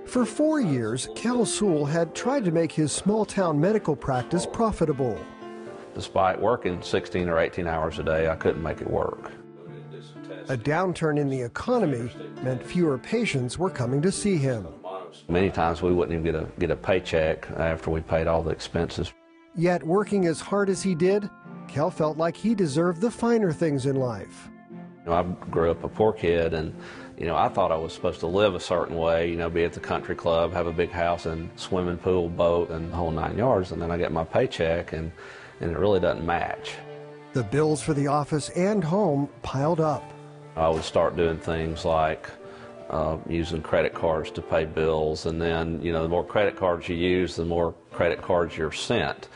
For 4 years, Kel Sewell had tried to make his small-town medical practice profitable. Despite working 16 or 18 hours a day, I couldn't make it work. A downturn in the economy meant fewer patients were coming to see him. Many times we wouldn't even get a paycheck after we paid all the expenses. Yet, working as hard as he did, Kel felt like he deserved the finer things in life. I grew up a poor kid, and I thought I was supposed to live a certain way, be at the country club, have a big house and swimming pool, boat, and the whole 9 yards, and then I get my paycheck, and it really doesn't match. The bills for the office and home piled up. I would start doing things like using credit cards to pay bills, and then, the more credit cards you use, the more credit cards you're sent.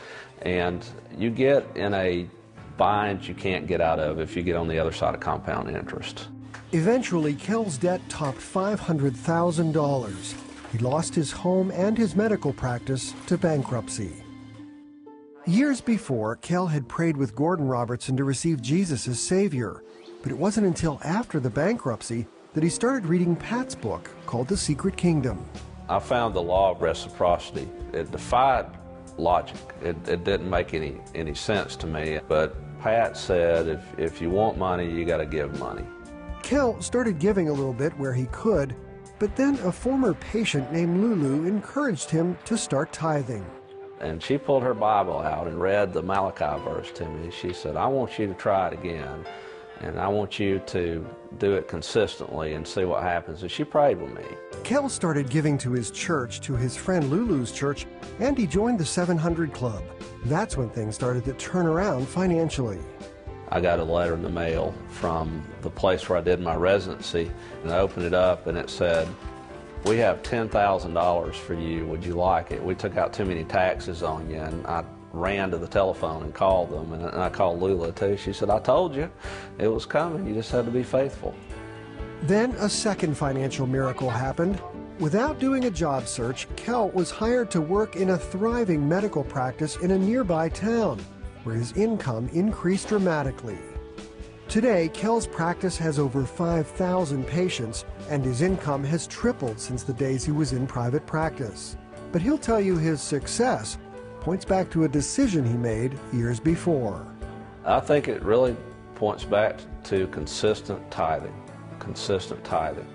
And you get in a bind you can't get out of if you get on the other side of compound interest. Eventually, Kel's debt topped $500,000. He lost his home and his medical practice to bankruptcy. Years before, Kel had prayed with Gordon Robertson to receive Jesus as Savior. But it wasn't until after the bankruptcy that he started reading Pat's book called The Secret Kingdom. I found the law of reciprocity. It defied logic. It didn't make any sense to me. But Pat said, if you want money, you got to give money. Kel started giving a little bit where he could, but then a former patient named Lulu encouraged him to start tithing. And she pulled her Bible out and read the Malachi verse to me. She said, I want you to try it again, and I want you to do it consistently and see what happens. And she prayed with me. Kel started giving to his church, to his friend Lulu's church, and he joined the 700 Club. That's when things started to turn around financially. I got a letter in the mail from the place where I did my residency, and I opened it up and it said, we have $10,000 for you, would you like it? We took out too many taxes on you. And I ran to the telephone and called them, and I called Lula too. She said, I told you it was coming, you just had to be faithful. Then a second financial miracle happened. Without doing a job search, Kel was hired to work in a thriving medical practice in a nearby town, where his income increased dramatically. Today, Kel's practice has over 5,000 patients, and his income has tripled since the days he was in private practice. But he'll tell you his success points back to a decision he made years before. I think it really points back to consistent tithing. Consistent tithing.